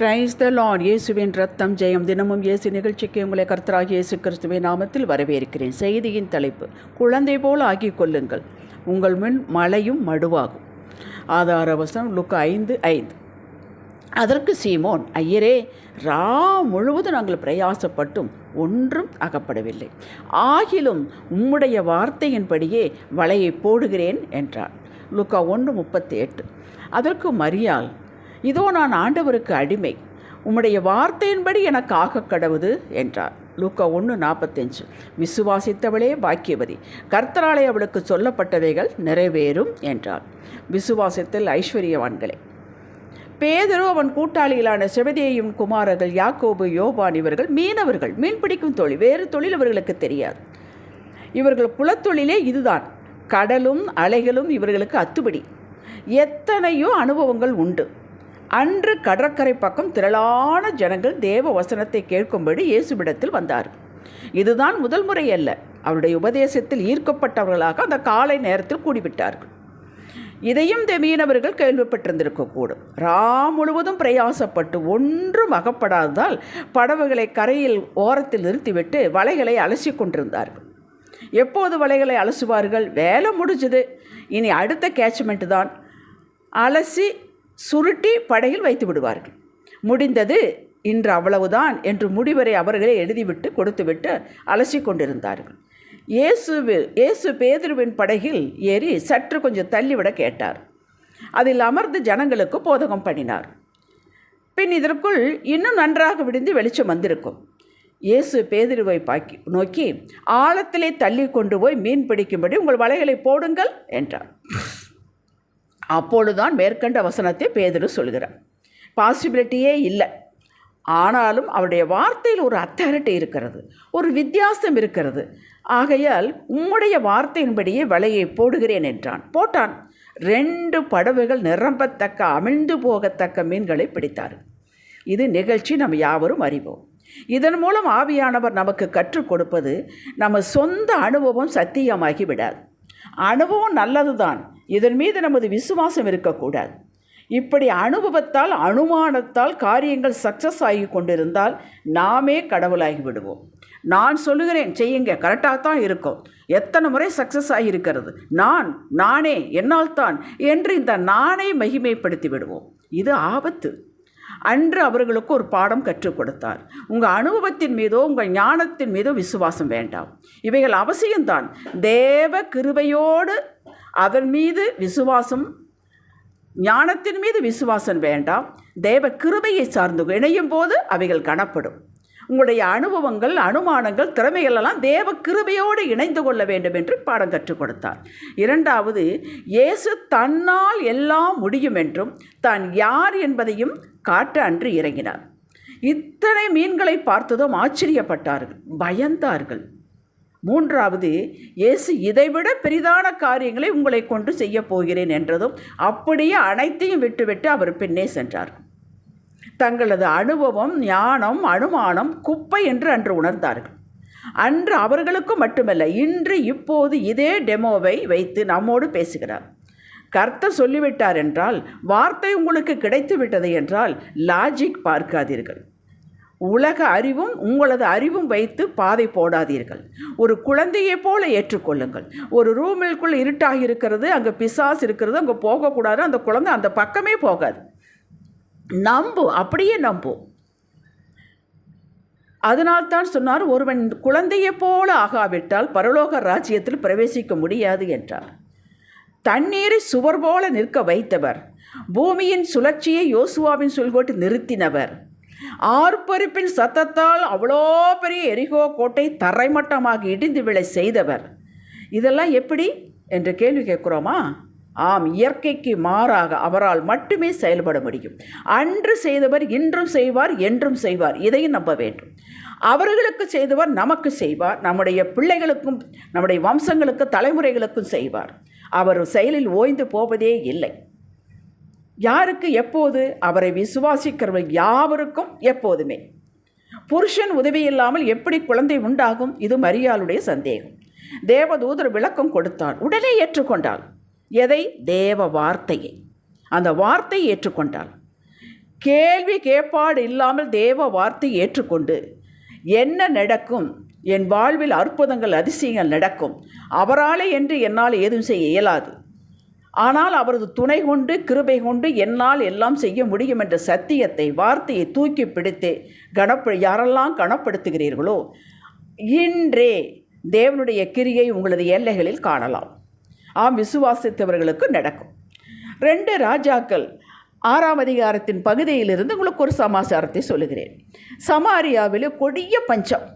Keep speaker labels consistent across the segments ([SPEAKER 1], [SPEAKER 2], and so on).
[SPEAKER 1] Praise the Lord. இயேசுவின் ரத்தம் ஜெயம். தினமும் இயேசு நிகழ்ச்சிக்கு உங்களை கர்த்தராகிய இயேசு கிறிஸ்துவின் நாமத்தில் வரவேற்கிறேன். செய்தியின் தலைப்பு, குழந்தை போல் ஆக்கிக் கொள்ளுங்கள், உங்கள் முன் மழையும் மடுவாகும். ஆதார வசனம் லூக்கா 5:5. அதற்கு சீமோன், ஐயரே, முழுவதும் நாங்கள் பிரயாசப்பட்டும் ஒன்றும் அகப்படவில்லை. ஆகிலும் உம்முடைய வார்த்தையின்படியே வலையை போடுகிறேன் என்றார். லூக்கா 1:38. அதற்கு மரியாள், இதோ நான் ஆண்டவருக்கு அடிமை, உம்முடைய வார்த்தையின்படி எனக்கு ஆக கடவுது என்றார். லூக்கா 1:45. விசுவாசித்தவளே பாக்கியவதி, கர்த்தராலே அவளுக்கு சொல்லப்பட்டவைகள் நிறைவேறும் என்றார். விசுவாசத்தில் ஐஸ்வர்யவான்களே. பேதுரு அவன் கூட்டாளிகளான செபதேயும் குமாரர்கள் யாக்கோபு, யோவான் இவர்கள் மீனவர்கள், மீன்பிடிக்கும் தொழில், வேறு தொழில் இவர்களுக்கு தெரியாது. இவர்கள் குலத்தொழிலே இதுதான். கடலும் அலைகளும் இவர்களுக்கு அத்துபடி. எத்தனையோ அனுபவங்கள் உண்டு. அன்று கடற்கரை பக்கம் திரளான ஜனங்கள் தேவ வசனத்தை கேட்கும்படி இயேசுவிடத்தில் வந்தார்கள். இதுதான் முதல் முறை அல்ல. அவருடைய உபதேசத்தில் ஈர்க்கப்பட்டவர்களாக அந்த காலை நேரத்தில் கூடிவிட்டார்கள். இதையும் மீனவர்கள் கேள்விப்பட்டிருந்திருக்கக்கூடும். முழுவதும் பிரயாசப்பட்டு ஒன்றும் அகப்படாததால் படவுகளை கரையில் ஓரத்தில் நிறுத்திவிட்டு வலைகளை அலசி கொண்டிருந்தார்கள். எப்போது வலைகளை அலசுவார்கள்? வேலை முடிஞ்சது, இனி அடுத்த கேட்ச்மெண்ட் தான். அலசி சுருட்டி படகில் வைத்து விடுவார்கள். முடிந்தது, இன்று அவ்வளவுதான் என்று முடிவரை அவர்களே எழுதிவிட்டு கொடுத்துவிட்டு அலசி கொண்டிருந்தார்கள். இயேசு பேதுருவின் படகில் ஏறி சற்று கொஞ்சம் தள்ளிவிட கேட்டார். அதில் அமர்ந்து ஜனங்களுக்கு போதகம் பண்ணினார். பின் இதற்குள் இன்னும் நன்றாக விடிந்து வெளிச்சம் வந்திருக்கும். இயேசு பேதுருவை நோக்கி, ஆழத்திலே தள்ளி கொண்டு போய் மீன் பிடிக்கும்படி உங்கள் வலைகளை போடுங்கள் என்றார். அப்பொழுதுதான் மேற்கண்ட வசனத்தை பேதுரு சொல்கிறார். பாசிபிலிட்டியே இல்லை. ஆனாலும் அவருடைய வார்த்தையில் ஒரு அத்தாரிட்டி இருக்கிறது, ஒரு வித்தியாசம் இருக்கிறது. ஆகையால் உம்முடைய வார்த்தையின்படியே வலையை போடுகிறேன் என்றான். போட்டான். 2 படவுகள் நிரம்பத்தக்க, அமிழ்ந்து போகத்தக்க மீன்களை பிடித்தார்கள். இது நிகழ்ச்சி நம்ம யாவரும் அறிவோம். இதன் மூலம் ஆவியானவர் நமக்கு கற்றுக் கொடுப்பது, நம்ம சொந்த அனுபவம் சத்தியமாகி விடாது. அனுபவம் நல்லது தான், இதன் மீது நமது விசுவாசம் இருக்கக்கூடாது. இப்படி அனுபவத்தால், அனுமானத்தால் காரியங்கள் சக்ஸஸ் ஆகி கொண்டிருந்தால் நாமே கடவுளாகி விடுவோம். நான் சொல்லுகிறேன் செய்யுங்க, கரெக்டாக தான் இருக்கும், எத்தனை முறை சக்ஸஸ் ஆகியிருக்கிறது, நானே, என்னால் தான் என்று இந்த நானே மகிமைப்படுத்தி விடுவோம். இது ஆபத்து. அன்று அவர்களுக்கு ஒரு பாடம் கற்றுக் கொடுத்தார். உங்கள் அனுபவத்தின் மீதோ உங்கள் ஞானத்தின் மீதோ விசுவாசம் வேண்டாம். இவைகள் அவசியம்தான். தேவ கிருபையோடு அதன் மீது விசுவாசம், ஞானத்தின் மீது விசுவாசம் வேண்டாம். தேவ கிருபையை சார்ந்து இணையும் போது அவைகள் கணப்படும். உங்களுடைய அனுபவங்கள், அனுமானங்கள், திறமைகளெல்லாம் தேவ கிருபையோடு இணைந்து கொள்ள வேண்டும் என்று பாடம் கற்றுக் கொடுத்தார். 2வது, இயேசு தன்னால் எல்லாம் முடியும் என்றும் தான் யார் என்பதையும் காட்ட அன்று இறங்கினார். இத்தனை மீன்களை பார்த்ததும் ஆச்சரியப்பட்டார்கள், பயந்தார்கள். 3வது, இயேசு இதைவிட பெரிதான காரியங்களை உங்களை கொண்டு செய்ய போகிறேன் என்றதும் அப்படியே அனைத்தையும் விட்டுவிட்டு அவர் பின்னே சென்றார். தங்களது அனுபவம், ஞானம், அனுமானம் குப்பை என்று அன்று உணர்ந்தார்கள். அன்று அவர்களுக்கும் மட்டுமல்ல, இன்று இப்போது இதே டெமோவை வைத்து நம்மோடு பேசுகிறார். கர்த்தர் சொல்லிவிட்டார் என்றால், வார்த்தை உங்களுக்கு கிடைத்து விட்டது என்றால் லாஜிக் பார்க்காதீர்கள். உலக அறிவும் உங்களது அறிவும் வைத்து பாதை போடாதீர்கள். ஒரு குழந்தையைப் போல ஏற்றுக்கொள்ளுங்கள். ஒரு ரூமிற்குள் இருட்டாக இருக்கிறது, அங்கே பிசாசு இருக்கிறது, அங்கே போகக்கூடாது, அந்த குழந்தை அந்த பக்கமே போகாது. அப்படியே நம்பும். அதனால்தான் சொன்னார், ஒருவன் குழந்தையைப் போல ஆகாவிட்டால் பரலோக ராஜ்யத்தில் பிரவேசிக்க முடியாது என்றார். தண்ணீரை சுவர் போல நிற்க வைத்தவர், பூமியின் சுழற்சியை யோசுவாவின் சொல்கோட்டு நிறுத்தினவர், ஆர்ப்பரிப்பின் சத்தத்தால் அவ்வளோ பெரிய எரிகோ கோட்டை தரைமட்டமாக இடிந்து விழ செய்தவர். இதெல்லாம் எப்படி என்று கேள்வி கேட்குறோமா? ஆம், இயற்கைக்கு மாறாக அவரால் மட்டுமே செயல்பட முடியும். அன்று செய்தவர் இன்றும் செய்வார், என்றும் செய்வார். இதையும் நம்ப வேண்டும். அவர்களுக்கு செய்தவர் நமக்கு செய்வார், நம்முடைய பிள்ளைகளுக்கும் நம்முடைய வம்சங்களுக்கு, தலைமுறைகளுக்கும் செய்வார். அவர் செயலில் ஓய்ந்து போவதே இல்லை. யாருக்கு? எப்போது? அவரை விசுவாசிக்கிறவர்கள் யாவருக்கும் எப்போதுமே. புருஷன் உதவி இல்லாமல் எப்படி குழந்தை உண்டாகும்? இது மரியாளுடைய சந்தேகம். தேவதூதர் விளக்கம் கொடுத்தார். உடனே ஏற்றுக்கொண்டாள். எதை? தேவ வார்த்தையை. அந்த வார்த்தையை ஏற்றுக்கொண்டாள். கேள்வி கேட்பாடு இல்லாமல் தேவ வார்த்தை ஏற்றுக்கொண்டு என்ன நடக்கும், என் வாழ்வில் அற்புதங்கள் அதிசயங்கள் நடக்கும், அவராலே என்று என்னால் ஏதும் செய்ய இயலாது, ஆனால் அவரது துணை கொண்டு கிருபை கொண்டு என்னால் எல்லாம் செய்ய முடியும் என்ற சத்தியத்தை வார்த்தையை தூக்கி பிடித்து யாரெல்லாம் கனப்படுத்துகிறீர்களோ இன்றே தேவனுடைய கிரியை உங்களது எல்லைகளில் காணலாம். விசுவாசித்தவர்களுக்கு நடக்கும். 2 ராஜாக்கள் 6ஆம் அதிகாரத்தின் பகுதியிலிருந்து உங்களுக்கு ஒரு சமாச்சாரத்தை சொல்லுகிறேன். சமாரியாவில் கொடிய பஞ்சம்.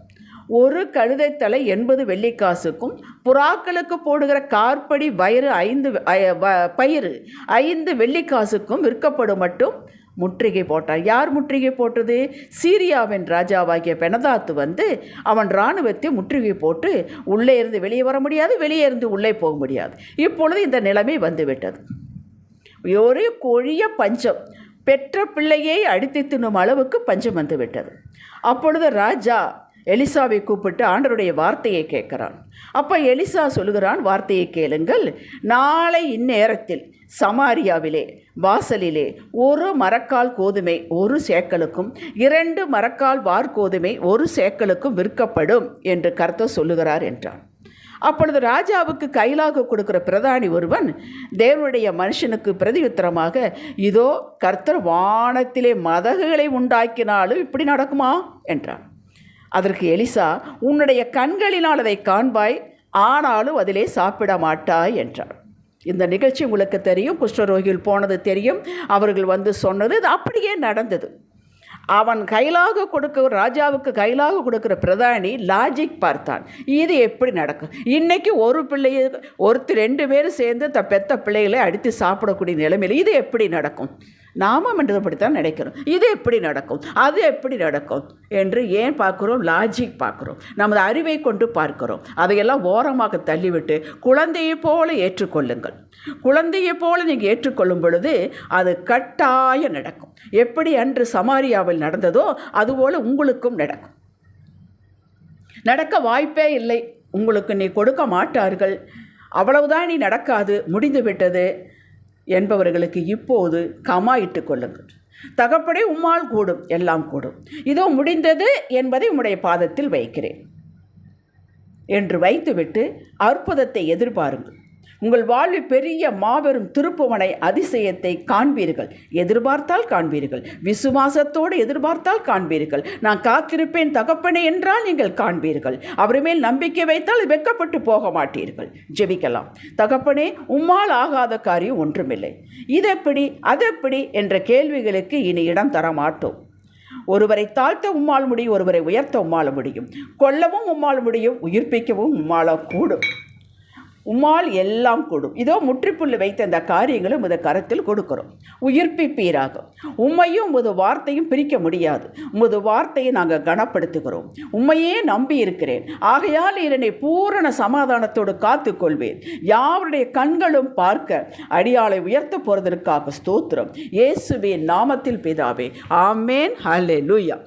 [SPEAKER 1] ஒரு கழுதை தலை 80 வெள்ளிக்காசுக்கும் புறாக்களுக்கு போடுகிற கார்படி பயிறு 5 வெள்ளிக்காசுக்கும் விற்கப்படும் மட்டும் முற்றுகை போட்டார். யார் முற்றுகை போட்டது? சீரியாவின் ராஜாவாகிய பெனதாத்து வந்து அவன் இராணுவத்தை முற்றுகை போட்டு உள்ளே இருந்து வெளியே வர முடியாது, வெளியே இருந்து உள்ளே போக முடியாது. இப்பொழுது இந்த நிலைமை வந்துவிட்டது. ஒரு கொடிய பஞ்சம், பெற்ற பிள்ளையை அடித்து தின்னும் அளவுக்கு பஞ்சம் வந்துவிட்டது. அப்பொழுது ராஜா எலிசாவை கூப்பிட்டு ஆண்டவருடைய வார்த்தையை கேட்குறான். அப்போ எலிசா சொல்லுகிறான், வார்த்தையை கேளுங்கள், நாளை இந்நேரத்தில் சமாரியாவிலே வாசலிலே 1 மரக்கால் கோதுமை 1 சேக்கலுக்கும் 2 மரக்கால் வார்கோதுமை 1 சேக்கலுக்கும் விற்கப்படும் என்று கர்த்தர் சொல்லுகிறார் என்றான். அப்பொழுது ராஜாவுக்கு கைலாக கொடுக்கிற பிரதானி ஒருவன் தேவனுடைய மனுஷனுக்கு பிரதியுத்தரமாக, இதோ கர்த்தர் வானத்திலே மதகுகளை உண்டாக்கினாலும் இப்படி நடக்குமா என்றான். அதற்கு எலிசா, உன்னுடைய கண்களினால் அதை காண்பாய், ஆனாலும் அதிலே சாப்பிட மாட்டாய் என்றார். இந்த நிகழ்ச்சி உங்களுக்கு தெரியும். குஷ்டரோகிகள் போனது தெரியும். அவர்கள் வந்து சொன்னது இது அப்படியே நடந்தது. அவன் ராஜாவுக்கு கைலாக கொடுக்குற பிரதானி லாஜிக் பார்த்தான், இது எப்படி நடக்கும்? இன்றைக்கி ஒரு பிள்ளையை 2 பேரும் சேர்ந்து பெத்த பிள்ளைகளை அடித்து சாப்பிடக்கூடிய நிலைமையில் இது எப்படி நடக்கும்? நாமும் என்றபடித்தான் நினைக்கிறோம், இது எப்படி நடக்கும், அது எப்படி நடக்கும் என்று ஏன் பார்க்குறோம்? லாஜிக் பார்க்குறோம், நமது அறிவை கொண்டு பார்க்கிறோம். அதையெல்லாம் ஓரமாக தள்ளிவிட்டு குழந்தையை போல ஏற்றுக்கொள்ளுங்கள். குழந்தையை போல நீங்கள் ஏற்றுக்கொள்ளும் பொழுது அது கட்டாயம் நடக்கும். எப்படி அன்று சமாரியாவில் நடந்ததோ அதுபோல் உங்களுக்கும் நடக்கும். நடக்க வாய்ப்பே இல்லை, உங்களுக்கு நீ கொடுக்க மாட்டார்கள், அவ்வளவுதான், நீ நடக்காது, முடிந்து விட்டது என்பவர்களுக்கு இப்போது கமாயிட்டு கொள்ளுங்கள். தகப்பனே, உம்மால் கூடும், எல்லாம் கூடும், இதோ முடிந்தது என்பதை உம்முடைய பாதத்தில் வைக்கிறேன் என்று வைத்துவிட்டு அற்புதத்தை எதிர்பாருங்கள். உங்கள் வாழ்வில் பெரிய மாபெரும் திருப்புவனை அதிசயத்தை காண்பீர்கள். எதிர்பார்த்தால் காண்பீர்கள், விசுவாசத்தோடு எதிர்பார்த்தால் காண்பீர்கள். நான் காத்திருப்பேன் தகப்பனே என்றால் நீங்கள் காண்பீர்கள். அவர் மேல் நம்பிக்கை வைத்தால் வெட்கப்பட்டு போக மாட்டீர்கள். ஜெபிக்கலாம். தகப்பனே, உம்மால் ஆகாத காரியம் ஒன்றுமில்லை, இதெப்படி அதெப்படி என்ற கேள்விகளுக்கு இனி இடம் தர மாட்டோம். ஒருவரை தாழ்த்த உம்மால் முடியும், ஒருவரை உயர்த்த உம்மால் முடியும், கொல்லவும் உம்மால் முடியும், உயிர்ப்பிக்கவும் உம்மால் கூடும். உம்மால் எல்லாம் கூடும். இதோ முற்றுப்புள்ளி வைத்த இந்த காரியங்களும் உமது கரத்தில் கொடுக்கிறோம். உயிர்ப்பிப்பீராக. உம்மையும் உமது வார்த்தையும் பிரிக்க முடியாது. உமது வார்த்தையை நாங்கள் கனப்படுத்துகிறோம். உம்மையே நம்பி இருக்கிறேன், ஆகையால் என்னை பூரண சமாதானத்தோடு காத்துக்கொள்வேன். யாருடைய கண்களும் பார்க்க அடியாளை உயர்த்த போறதற்காக ஸ்தோத்திரம். இயேசுவின் நாமத்தில் பிதாவே, ஆமேன். ஹல்லேலூயா.